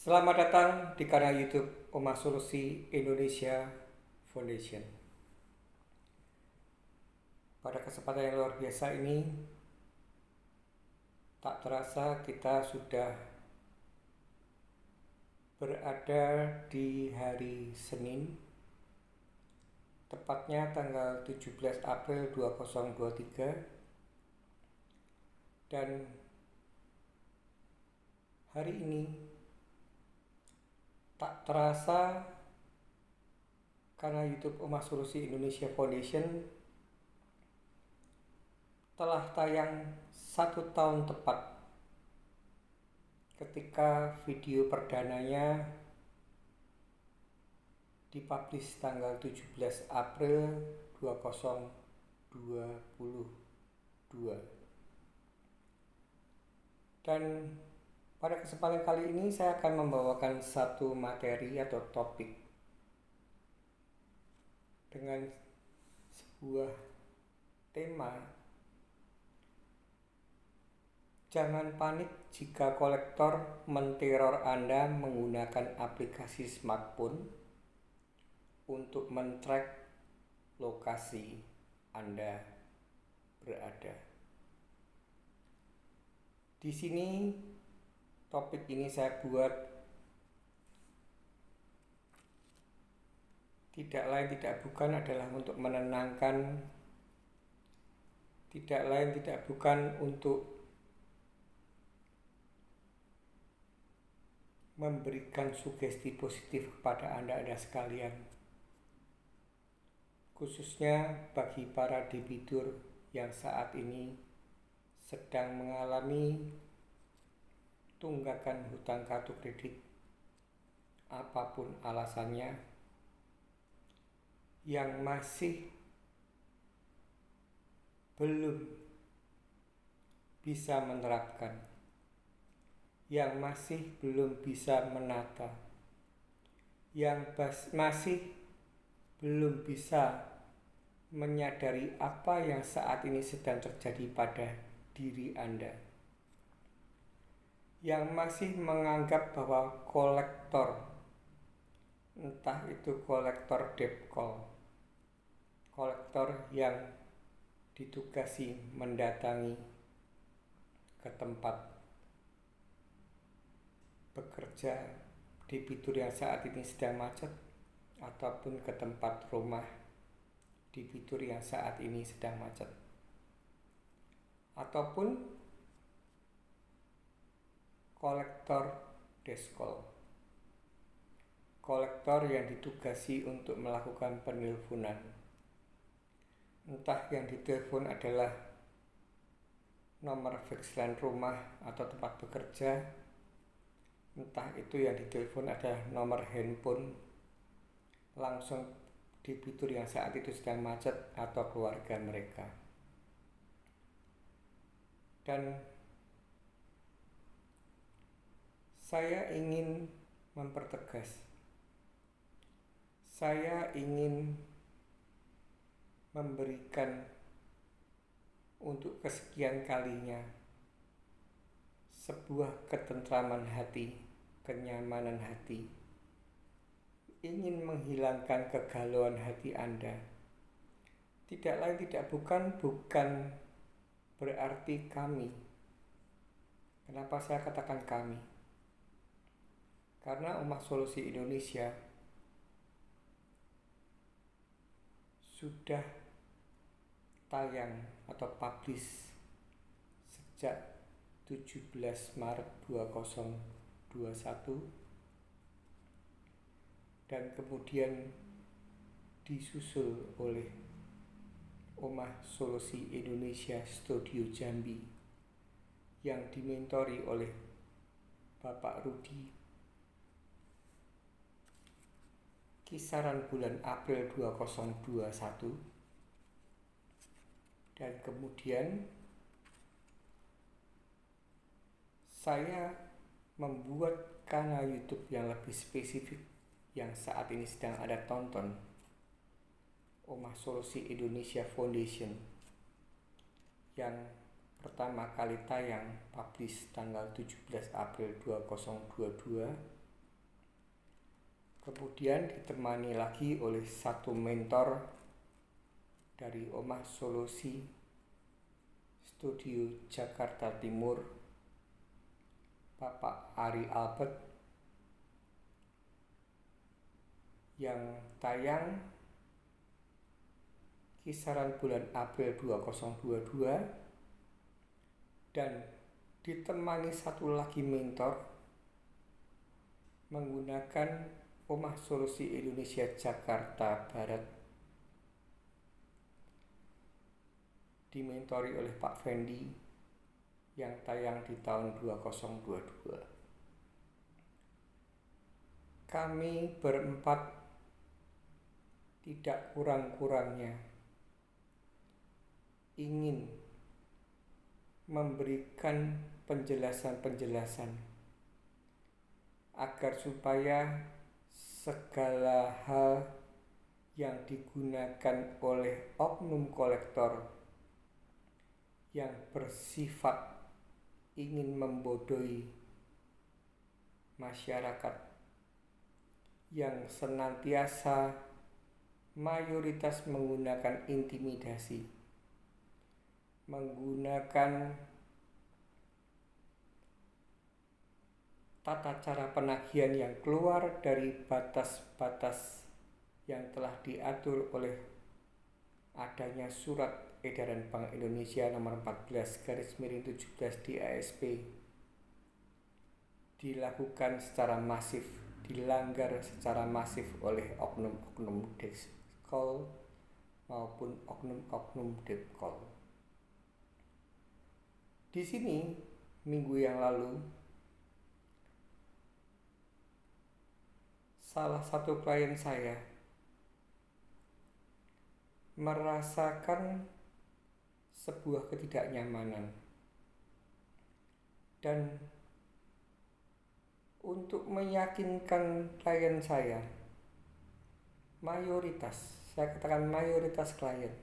Selamat datang di kanal YouTube Omah Solusi Indonesia Foundation. Pada kesempatan yang luar biasa ini, tak terasa kita sudah berada di hari Senin, tepatnya tanggal 17 April 2023, dan hari ini tak terasa karena YouTube Omah Solusi Indonesia Foundation telah tayang 1 tahun tepat ketika video perdananya dipublish tanggal 17 April 2022. Dan pada kesempatan kali ini saya akan membawakan satu materi atau topik dengan sebuah tema: jangan panik jika kolektor menteror Anda menggunakan aplikasi smartphone untuk men-track lokasi Anda berada. Di sini topik ini saya buat tidak lain tidak bukan adalah untuk menenangkan, tidak lain tidak bukan untuk memberikan sugesti positif kepada Anda sekalian, khususnya bagi para debitur yang saat ini sedang mengalami tunggakan hutang kartu kredit apapun alasannya, yang masih belum bisa menerapkan, yang masih belum bisa menata, yang masih belum bisa menyadari apa yang saat ini sedang terjadi pada diri Anda, yang masih menganggap bahwa kolektor, entah itu kolektor debt call, kolektor yang ditugasi mendatangi ke tempat bekerja debitur yang saat ini sedang macet, ataupun ke tempat rumah debitur yang saat ini sedang macet, ataupun kolektor debt call, kolektor yang ditugasi untuk melakukan penelponan, entah yang ditelepon adalah nomor faxline rumah atau tempat bekerja, entah itu yang ditelepon adalah nomor handphone langsung debitur yang saat itu sedang macet atau keluarga mereka. Dan saya ingin mempertegas, saya ingin memberikan untuk kesekian kalinya sebuah ketentraman hati, kenyamanan hati, ingin menghilangkan kegalauan hati Anda. Tidak lain tidak bukan berarti kami. Kenapa saya katakan kami? Karena Omah Solusi Indonesia sudah tayang atau publish sejak 17 Maret 2021, dan kemudian disusul oleh Omah Solusi Indonesia Studio Jambi yang dimentori oleh Bapak Rudi kisaran bulan April 2021, dan kemudian saya membuat kanal YouTube yang lebih spesifik yang saat ini sedang Anda tonton, Omah Solusi Indonesia Foundation, yang pertama kali tayang publish tanggal 17 April 2022, Kemudian ditemani lagi oleh satu mentor dari Omah Solusi Studio Jakarta Timur, Bapak Ari Albert, yang tayang kisaran bulan April 2022, dan ditemani satu lagi mentor menggunakan Omah Solusi Indonesia Jakarta Barat, dimentori oleh Pak Fendi, yang tayang di tahun 2022. Kami berempat tidak kurang-kurangnya ingin memberikan penjelasan-penjelasan agar supaya segala hal yang digunakan oleh oknum kolektor yang bersifat ingin membodohi masyarakat, yang senantiasa mayoritas menggunakan intimidasi, menggunakan tata cara penagihan yang keluar dari batas-batas yang telah diatur oleh adanya surat edaran Bank Indonesia nomor 14/17 di ASP, dilakukan secara masif, dilanggar secara masif oleh oknum-oknum Dexkol maupun oknum-oknum Depkol. Di sini minggu yang lalu salah satu klien saya merasakan sebuah ketidaknyamanan, dan untuk meyakinkan klien saya, saya katakan mayoritas klien,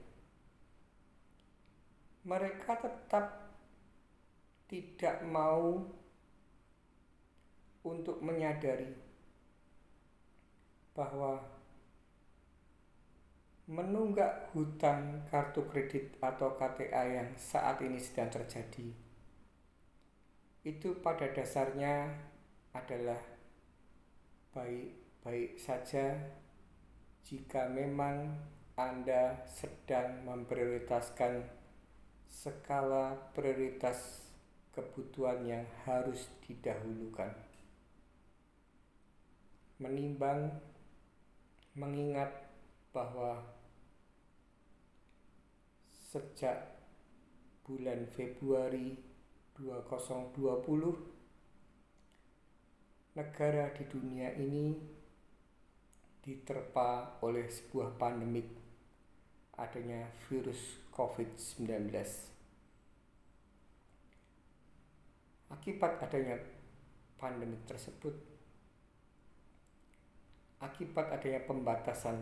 mereka tetap tidak mau untuk menyadari bahwa menunggak hutang kartu kredit atau KTA yang saat ini sedang terjadi itu pada dasarnya adalah baik-baik saja jika memang Anda sedang memprioritaskan skala prioritas kebutuhan yang harus didahulukan, menimbang mengingat bahwa sejak bulan Februari 2020 negara di dunia ini diterpa oleh sebuah pandemik, adanya virus COVID-19. Akibat adanya pandemik tersebut, akibat adanya pembatasan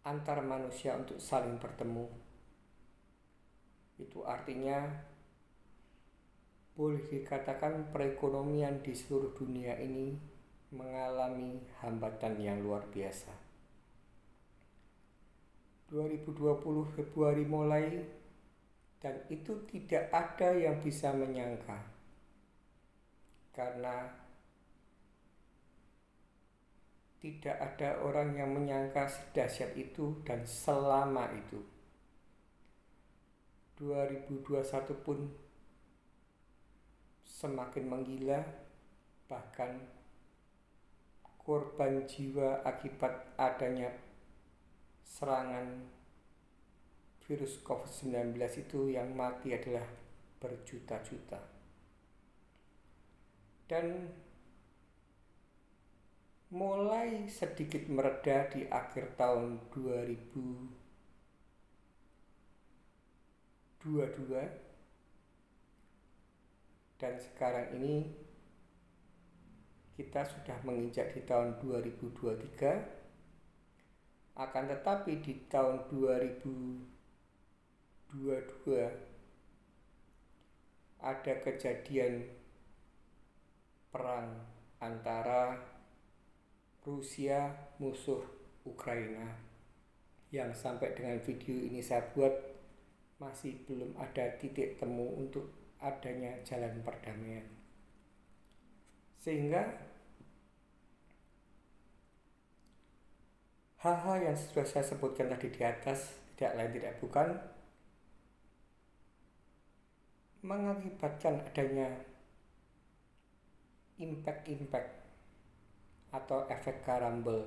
antar manusia untuk saling bertemu, itu artinya boleh dikatakan perekonomian di seluruh dunia ini mengalami hambatan yang luar biasa. 2020 Februari mulai, dan itu tidak ada yang bisa menyangka, karena tidak ada orang yang menyangka sedahsyat itu dan selama itu. 2021 pun semakin menggila, bahkan korban jiwa akibat adanya serangan virus COVID-19 itu yang mati adalah berjuta-juta. Dan mulai sedikit mereda di akhir tahun 2022, dan sekarang ini kita sudah menginjak di tahun 2023. Akan tetapi di tahun 2022 ada kejadian perang antara Rusia musuh Ukraina, yang sampai dengan video ini saya buat masih belum ada titik temu untuk adanya jalan perdamaian. Sehingga hal-hal yang sudah saya sebutkan tadi di atas tidak lain tidak bukan mengakibatkan adanya impact atau efek karambol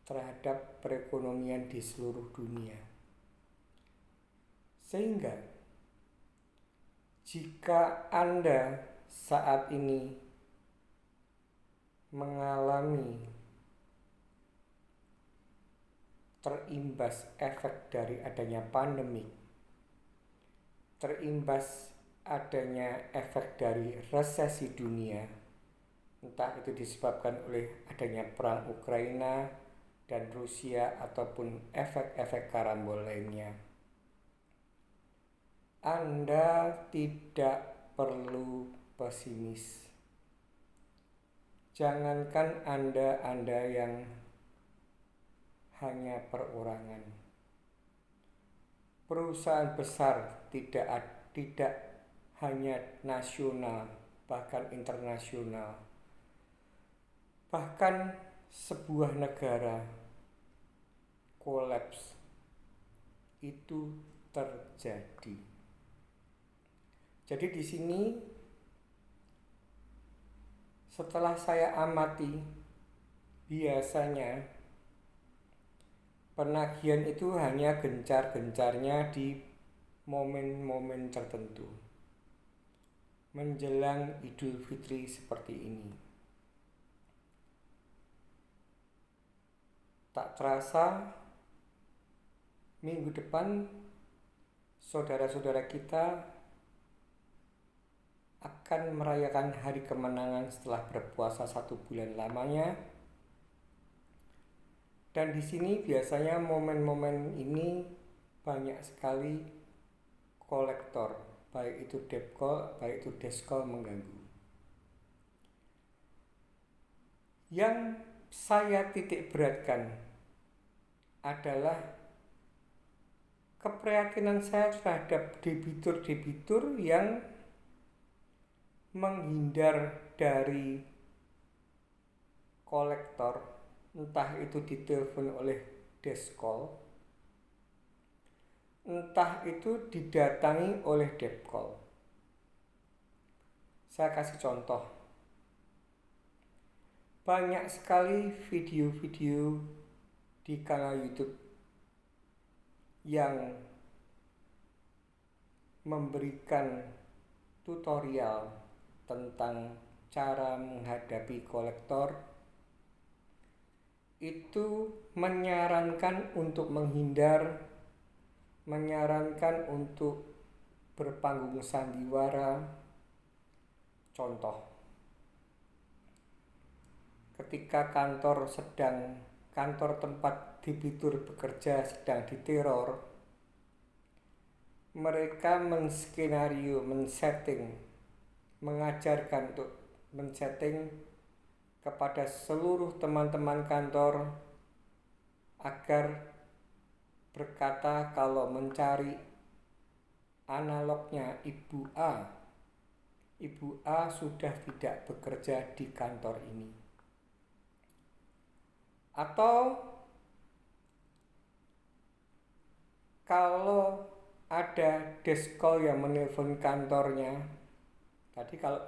terhadap perekonomian di seluruh dunia. Sehingga jika Anda saat ini mengalami terimbas efek dari adanya pandemi, terimbas adanya efek dari resesi dunia, entah itu disebabkan oleh adanya perang Ukraina dan Rusia ataupun efek-efek karambol lainnya, Anda tidak perlu pesimis. Jangankan Anda yang hanya perorangan, perusahaan besar tidak hanya nasional, bahkan internasional, bahkan sebuah negara kolaps itu terjadi. Jadi di sini setelah saya amati, biasanya penagihan itu hanya gencar-gencarnya di momen-momen tertentu menjelang Idul Fitri seperti ini. Tak terasa minggu depan saudara-saudara kita akan merayakan hari kemenangan setelah berpuasa 1 bulan lamanya. Dan di sini biasanya momen-momen ini banyak sekali kolektor, baik itu depkol, baik itu deskol mengganggu. Yang saya titik beratkan adalah keprihatinan saya terhadap debitur-debitur yang menghindar dari kolektor, entah itu ditelepon oleh deskol, entah itu didatangi oleh depkol. Saya kasih contoh. Banyak sekali video-video di kanal YouTube yang memberikan tutorial tentang cara menghadapi kolektor, itu menyarankan untuk menghindar, menyarankan untuk berpanggung sandiwara. Contoh, ketika kantor tempat debitur bekerja sedang diteror, mereka menskenario, mengajarkan untuk men-setting kepada seluruh teman-teman kantor agar berkata kalau mencari analognya Ibu A sudah tidak bekerja di kantor ini. Atau kalau ada deskol yang menelpon kantornya, tadi kalau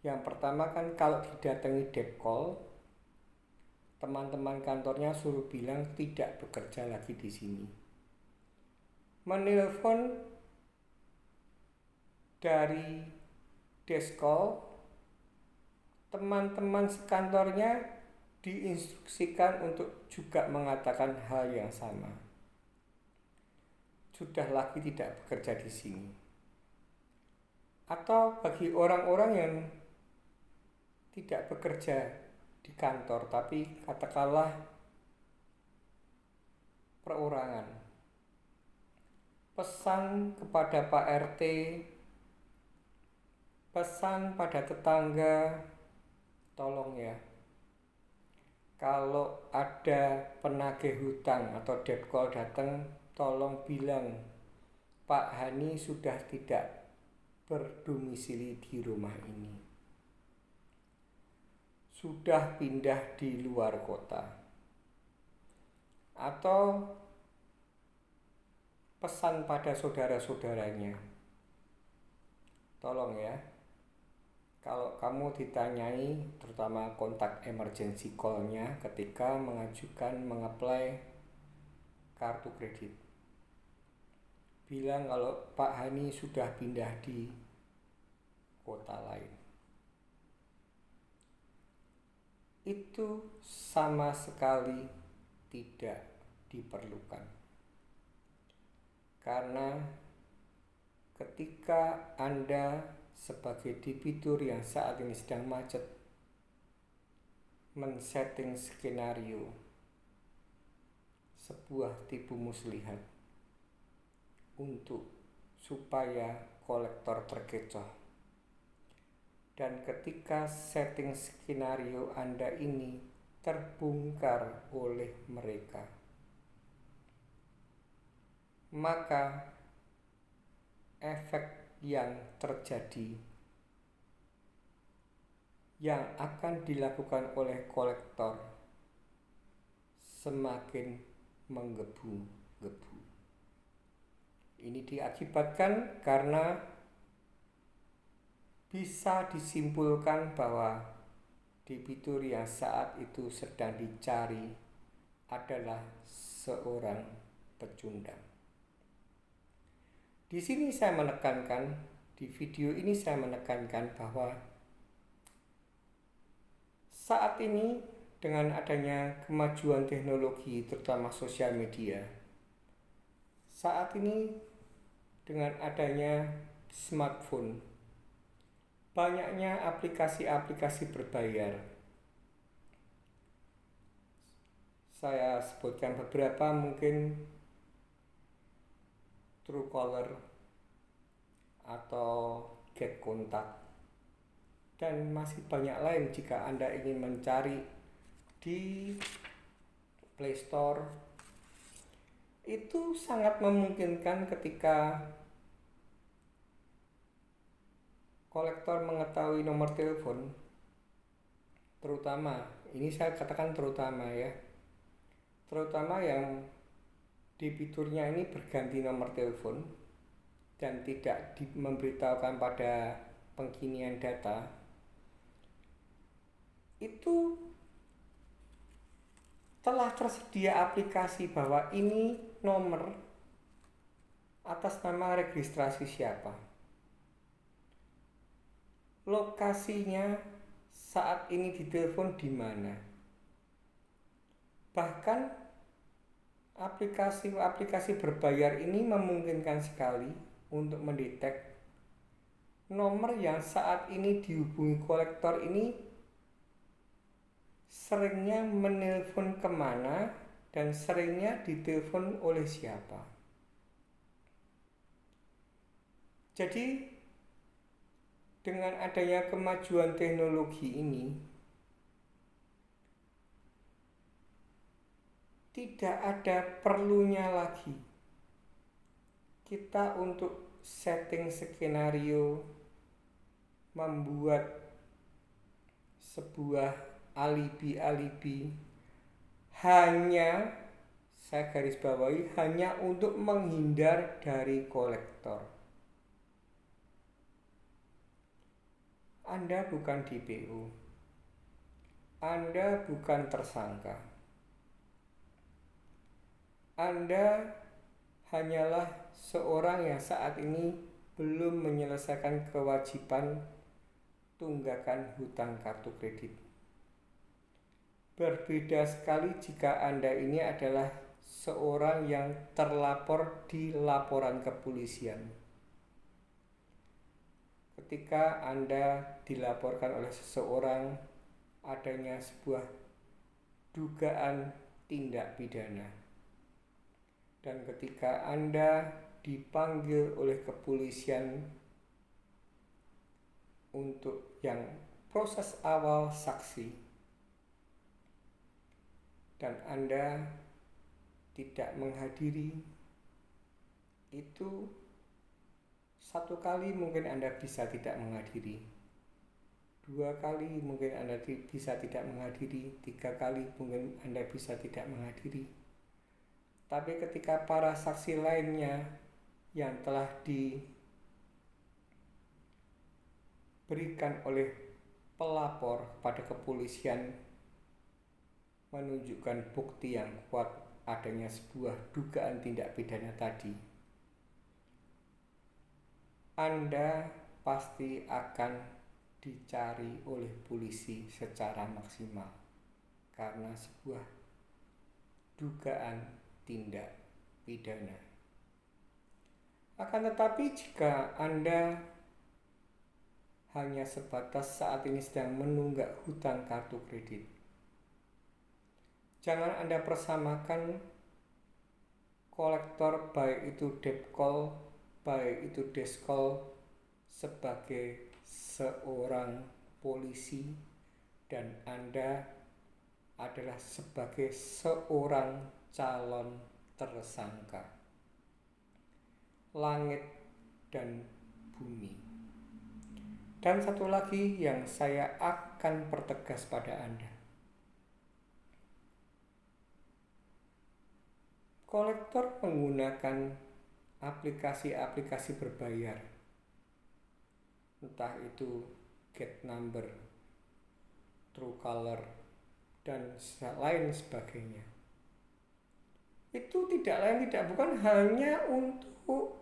yang pertama kan kalau didatangi depkol, teman-teman kantornya suruh bilang tidak bekerja lagi di sini. Menelpon dari deskol, teman-teman sekantornya diinstruksikan untuk juga mengatakan hal yang sama. Sudah lagi tidak bekerja di sini. Atau bagi orang-orang yang tidak bekerja di kantor tapi katakanlah perorangan, pesan kepada Pak RT Pesan pada tetangga, tolong ya, kalau ada penagih hutang atau debt call datang, tolong bilang Pak Hani sudah tidak berdomisili di rumah ini, sudah pindah di luar kota. Atau pesan pada saudara-saudaranya, tolong ya, kalau kamu ditanyai, terutama kontak emergency call-nya ketika mengajukan mengapply kartu kredit, bilang kalau Pak Hani sudah pindah di kota lain. Itu sama sekali tidak diperlukan. Karena ketika Anda sebagai debitur yang saat ini sedang macet men-setting skenario sebuah tipu muslihat untuk supaya kolektor terkecoh, dan ketika setting skenario Anda ini terbongkar oleh mereka, maka efek yang terjadi yang akan dilakukan oleh kolektor semakin menggebu-gebu. Ini diakibatkan karena bisa disimpulkan bahwa debitur yang saat itu sedang dicari adalah seorang pecundang. Di sini saya menekankan, di video ini saya menekankan bahwa saat ini dengan adanya kemajuan teknologi terutama sosial media, saat ini dengan adanya smartphone, banyaknya aplikasi-aplikasi berbayar. Saya sebutkan beberapa, mungkin Truecaller atau Get Contact, dan masih banyak lain. Jika Anda ingin mencari di Play Store, itu sangat memungkinkan ketika kolektor mengetahui nomor telepon, terutama, ini saya katakan terutama ya, terutama yang debiturnya ini berganti nomor telepon dan tidak memberitahukan pada pengkinian data, itu telah tersedia aplikasi bahwa ini nomor atas nama registrasi siapa, lokasinya saat ini ditelepon di mana. Bahkan aplikasi berbayar ini memungkinkan sekali untuk mendetek nomor yang saat ini dihubungi kolektor ini seringnya menelpon kemana dan seringnya ditelepon oleh siapa. Jadi dengan adanya kemajuan teknologi ini, tidak ada perlunya lagi kita untuk setting skenario, membuat sebuah alibi-alibi, hanya, saya garis bawahi, hanya untuk menghindar dari kolektor. Anda bukan DPO, Anda bukan tersangka, Anda hanyalah seorang yang saat ini belum menyelesaikan kewajiban tunggakan hutang kartu kredit. Berbeda sekali jika Anda ini adalah seorang yang terlapor di laporan kepolisian. Ketika Anda dilaporkan oleh seseorang adanya sebuah dugaan tindak pidana, dan ketika Anda dipanggil oleh kepolisian untuk yang proses awal saksi dan Anda tidak menghadiri, itu satu kali mungkin Anda bisa tidak menghadiri, 2 kali mungkin Anda bisa tidak menghadiri, 3 kali mungkin Anda bisa tidak menghadiri. Tapi ketika para saksi lainnya yang telah diberikan oleh pelapor pada kepolisian menunjukkan bukti yang kuat adanya sebuah dugaan tindak pidana tadi, Anda pasti akan dicari oleh polisi secara maksimal karena sebuah dugaan tindak pidana. Akan tetapi jika Anda hanya sebatas saat ini sedang menunggak hutang kartu kredit, jangan Anda persamakan kolektor, baik itu debt call, baik itu desk call, sebagai seorang polisi dan Anda adalah sebagai seorang calon tersangka. Langit dan bumi. Dan satu lagi yang saya akan pertegas pada Anda. Kolektor menggunakan aplikasi-aplikasi berbayar, entah itu Get Number, Truecaller, dan lain sebagainya. Itu bukan hanya untuk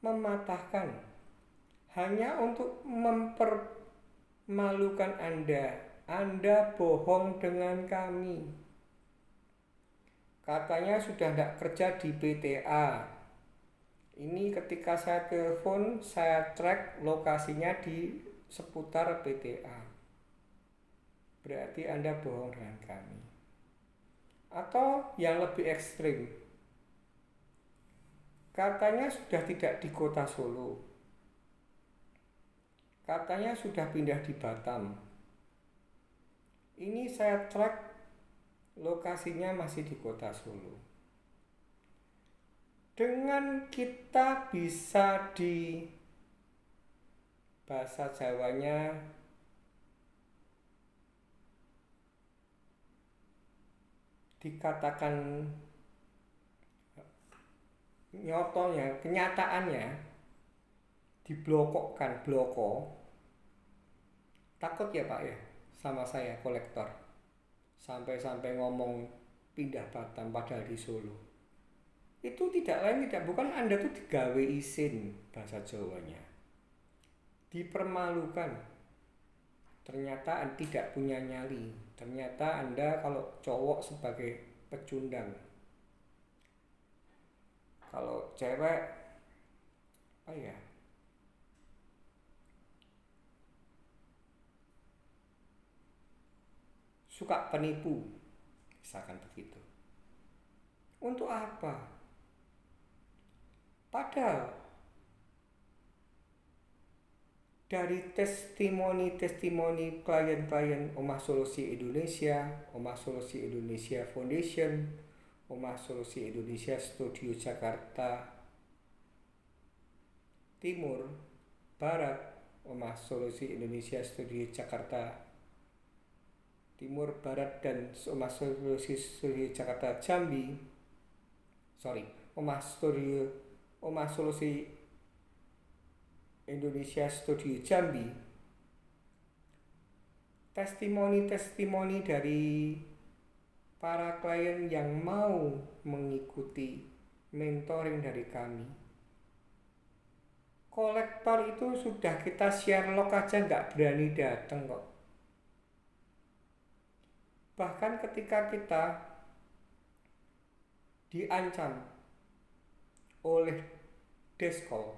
mematahkan, hanya untuk mempermalukan Anda. Anda bohong dengan kami. Katanya sudah tidak kerja di PTA. Ini ketika saya telepon, saya track lokasinya di seputar PTA. Berarti Anda bohong dengan kami. Atau yang lebih ekstrim, katanya sudah tidak di kota Solo. Katanya sudah pindah di Batam. Ini saya track lokasinya masih di kota Solo. Dengan kita bisa di bahasa Jawanya dikatakan nyotonya, kenyataannya diblokokkan, takut ya Pak ya sama saya kolektor, sampai ngomong pindah Batam padahal di Solo. Itu bukan Anda tuh digawe isin, bahasa Jawanya dipermalukan. Ternyata Anda tidak punya nyali. Ternyata Anda kalau cowok sebagai pecundang, kalau cewek apa ya, suka penipu, misalkan begitu. Untuk apa? Padahal dari testimoni klien-klien Omah Solusi Indonesia, Omah Solusi Indonesia Foundation, Omah Solusi Indonesia Studio Jakarta Timur, Barat, Omah Solusi Indonesia Studio Jakarta Timur, Barat, dan Omah Solusi Studio Jakarta Jambi. Omah Solusi Indonesia Studio Jambi. Testimoni dari para klien yang mau mengikuti mentoring dari kami. Kolektor itu sudah kita share log aja nggak berani datang kok. Bahkan ketika kita diancam oleh Deskol,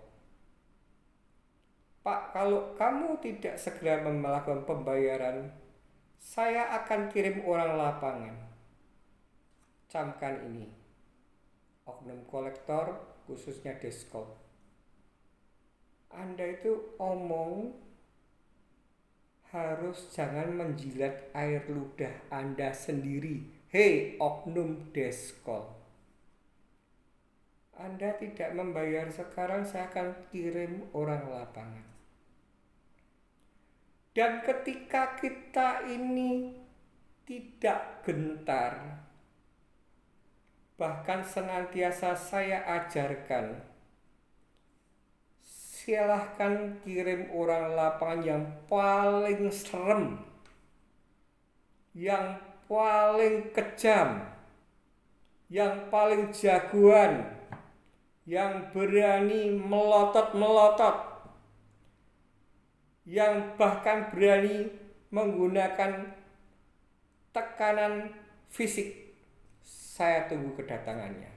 Pak, kalau kamu tidak segera melakukan pembayaran, saya akan kirim orang lapangan. Camkan ini, oknum kolektor khususnya Deskol. Anda itu omong harus jangan menjilat air ludah Anda sendiri. Hei oknum deskol, Anda tidak membayar sekarang, saya akan kirim orang lapangan. Dan ketika kita ini tidak gentar, bahkan senantiasa saya ajarkan, silahkan kirim orang lapangan yang paling serem, yang paling kejam, yang paling jagoan, yang berani melotot-melotot, yang bahkan berani menggunakan tekanan fisik. Saya tunggu kedatangannya.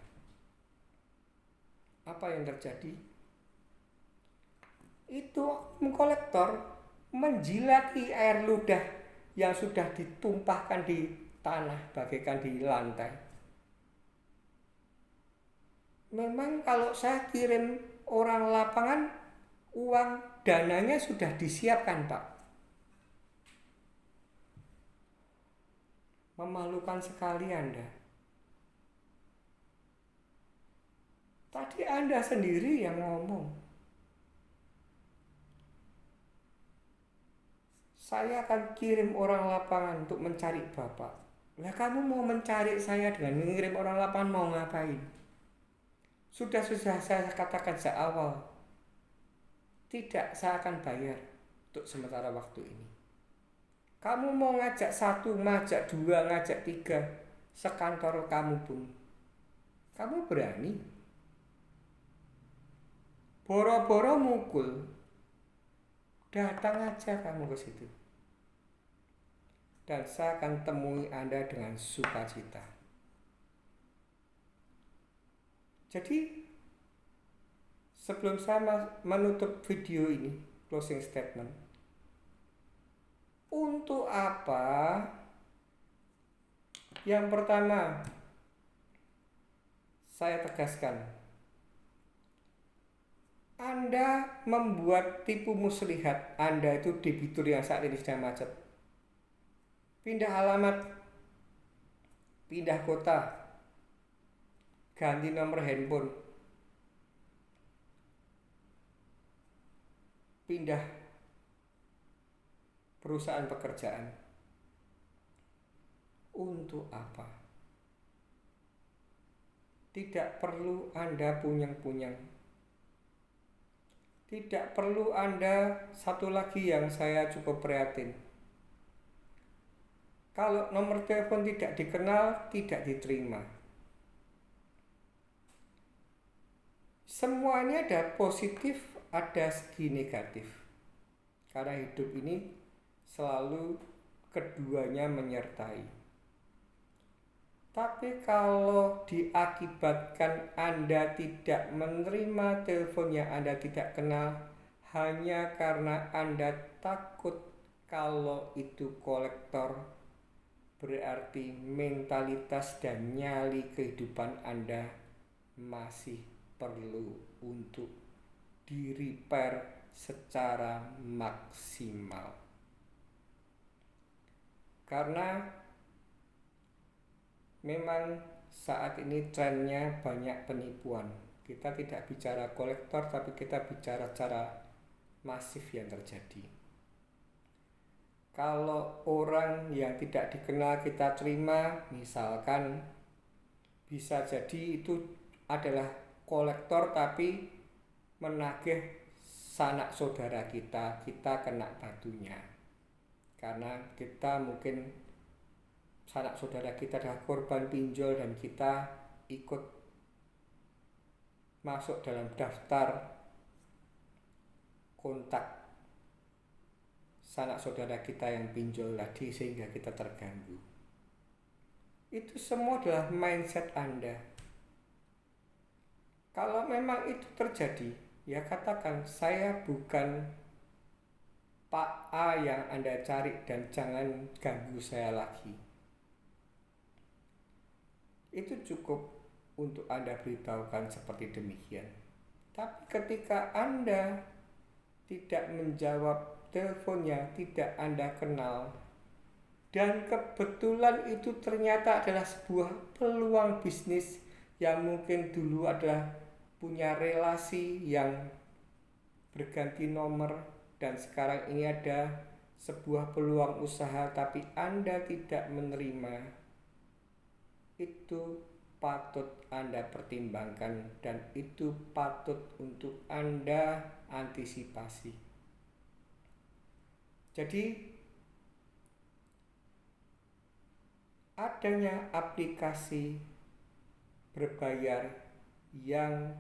Apa yang terjadi? Itu oknum kolektor menjilati air ludah yang sudah ditumpahkan di tanah bagaikan di lantai. Memang kalau saya kirim orang lapangan, uang dananya sudah disiapkan, Pak. Memalukan sekali Anda. Tadi Anda sendiri yang ngomong, saya akan kirim orang lapangan untuk mencari Bapak. Lah kamu mau mencari saya dengan mengirim orang lapangan mau ngapain? Sudah saya katakan sejak awal, tidak, saya akan bayar untuk sementara waktu ini. Kamu mau ngajak satu, ngajak dua, ngajak tiga, sekantor kamu pun, kamu berani? Boro-boro mukul, datang aja kamu ke situ. Dan saya akan temui Anda dengan sukacita. Jadi, sebelum saya menutup video ini, closing statement, untuk apa? Yang pertama, saya tegaskan, Anda membuat tipu muslihat Anda itu debitur yang saat ini sedang macet. Pindah alamat, pindah kota, ganti nomor handphone, pindah perusahaan pekerjaan. Untuk apa? Tidak perlu Anda punyang-punyang. Tidak perlu Anda, satu lagi yang saya cukup prihatin. Kalau nomor telepon tidak dikenal, tidak diterima. Semua ini ada positif, ada segi negatif. Karena hidup ini selalu keduanya menyertai. Tapi kalau diakibatkan Anda tidak menerima telepon yang Anda tidak kenal hanya karena Anda takut kalau itu kolektor, berarti mentalitas dan nyali kehidupan Anda masih perlu untuk di-repair secara maksimal. Karena memang saat ini trennya banyak penipuan. Kita tidak bicara kolektor, tapi kita bicara secara masif yang terjadi. Kalau orang yang tidak dikenal kita terima, misalkan bisa jadi itu adalah kolektor tapi menagih sanak saudara kita kena batunya. Karena kita mungkin sanak saudara kita adalah korban pinjol dan kita ikut masuk dalam daftar kontak sanak saudara kita yang pinjol tadi sehingga kita terganggu. Itu semua adalah mindset Anda. Kalau memang itu terjadi, ya katakan saya bukan Pak A yang Anda cari dan jangan ganggu saya lagi. Itu cukup untuk Anda beritahukan seperti demikian. Tapi ketika Anda tidak menjawab teleponnya, tidak Anda kenal, dan kebetulan itu ternyata adalah sebuah peluang bisnis yang mungkin dulu adalah punya relasi yang berganti nomor, dan sekarang ini ada sebuah peluang usaha tapi Anda tidak menerima, itu patut Anda pertimbangkan dan itu patut untuk Anda antisipasi. Jadi adanya aplikasi berbayar yang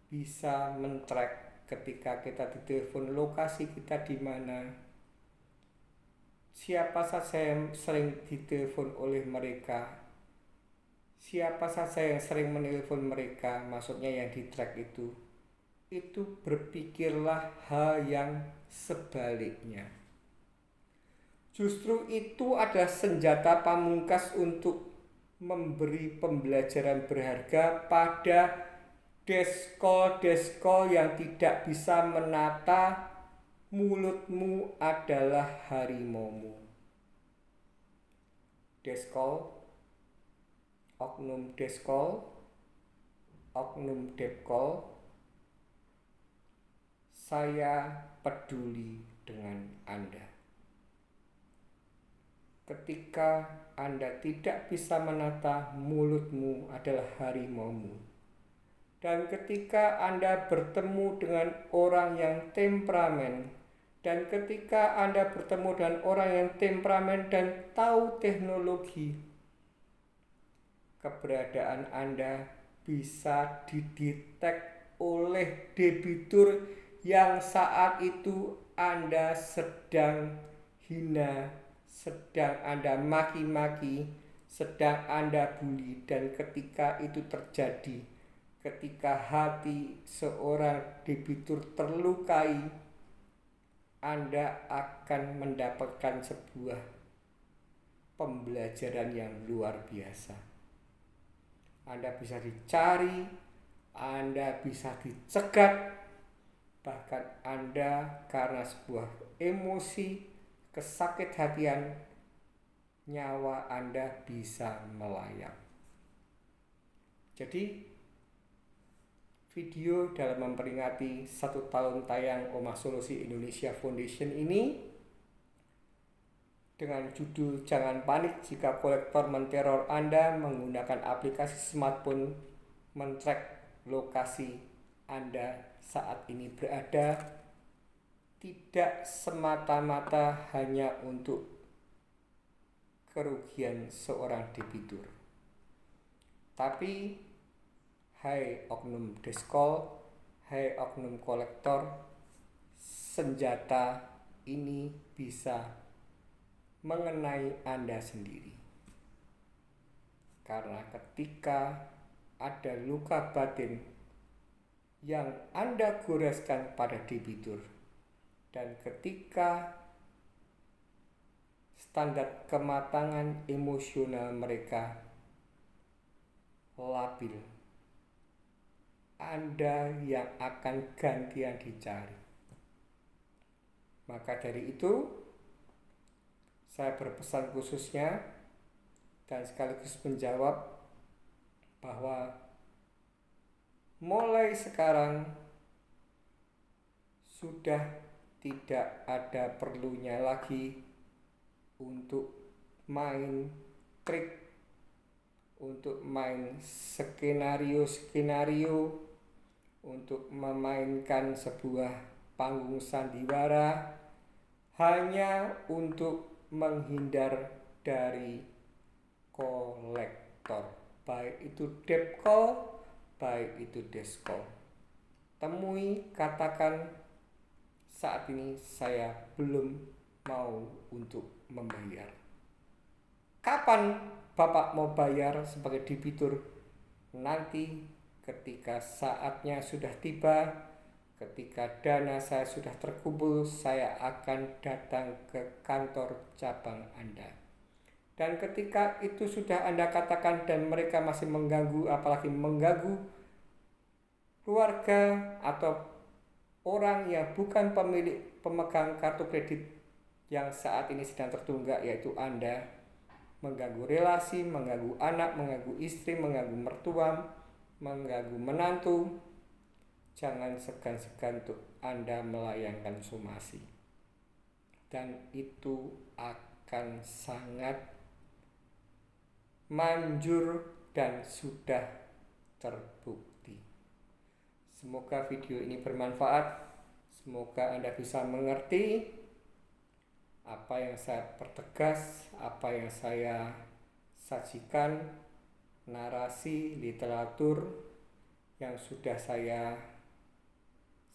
bisa men-track ketika kita ditelepon lokasi kita di mana, siapa saja yang sering ditelepon oleh mereka, siapa saja yang sering menelpon mereka, maksudnya yang di-track itu berpikirlah hal yang sebaliknya. Justru itu adalah senjata pamungkas untuk memberi pembelajaran berharga pada deskol yang tidak bisa menata mulutmu adalah harimaumu. Deskol, oknum deskol, oknum depkol, saya peduli dengan Anda. Ketika Anda tidak bisa menata mulutmu adalah harimaumu. Dan ketika Anda bertemu dengan orang yang temperamen, dan ketika Anda bertemu dengan orang yang temperamen dan tahu teknologi, keberadaan Anda bisa didetek oleh debitur yang saat itu Anda sedang hina, sedang Anda maki-maki, sedang Anda bully. Dan ketika itu terjadi, ketika hati seorang debitur terlukai, Anda akan mendapatkan sebuah pembelajaran yang luar biasa. Anda bisa dicari, Anda bisa dicegat, bahkan Anda karena sebuah emosi, kesakit hatian, nyawa Anda bisa melayang. Jadi video dalam memperingati 1 tahun tayang Omah Solusi Indonesia Foundation ini dengan judul "Jangan panik jika kolektor menteror Anda menggunakan aplikasi smartphone men-track lokasi Anda saat ini berada", tidak semata-mata hanya untuk kerugian seorang debitur. Tapi hai oknum deskol, hai oknum kolektor, senjata ini bisa mengenai Anda sendiri. Karena ketika ada luka batin yang Anda goreskan pada debitur, dan ketika standar kematangan emosional mereka labil, Anda yang akan gantian dicari. Maka dari itu, saya berpesan khususnya dan sekaligus menjawab bahwa mulai sekarang sudah tidak ada perlunya lagi untuk main trik, untuk main skenario-skenario, untuk memainkan sebuah panggung sandiwara hanya untuk menghindar dari kolektor, baik itu depkol, baik itu deskol. Temui, katakan, saat ini saya belum mau untuk membayar. Kapan Bapak mau bayar sebagai debitur? Nanti ketika saatnya sudah tiba, ketika dana saya sudah terkumpul, saya akan datang ke kantor cabang Anda. Dan ketika itu sudah Anda katakan dan mereka masih mengganggu, apalagi mengganggu keluarga atau orang yang bukan pemegang kartu kredit yang saat ini sedang tertunggak, yaitu Anda, mengganggu relasi, mengganggu anak, mengganggu istri, mengganggu mertua, mengganggu menantu, jangan segan-segan untuk Anda melayangkan somasi. Dan itu akan sangat manjur dan sudah terbukti. Semoga video ini bermanfaat. Semoga Anda bisa mengerti apa yang saya pertegas, apa yang saya sajikan, narasi literatur yang sudah saya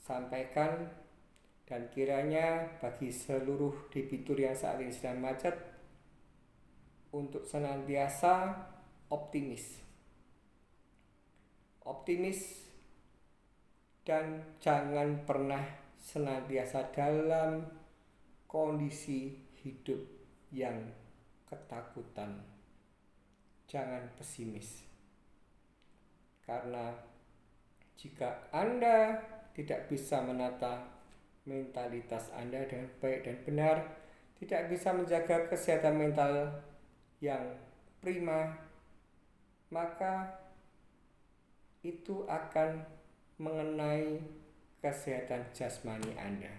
sampaikan, dan kiranya bagi seluruh debitur yang saat ini sedang macet untuk senantiasa optimis dan jangan pernah senantiasa dalam kondisi hidup yang ketakutan. Jangan pesimis, karena jika Anda tidak bisa menata mentalitas Anda dengan baik dan benar, tidak bisa menjaga kesehatan mental yang prima, maka itu akan mengenai kesehatan jasmani Anda.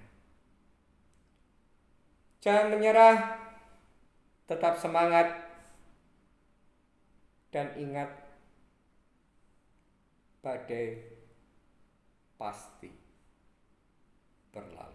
Jangan menyerah, tetap semangat, dan ingat, badai pasti berlalu.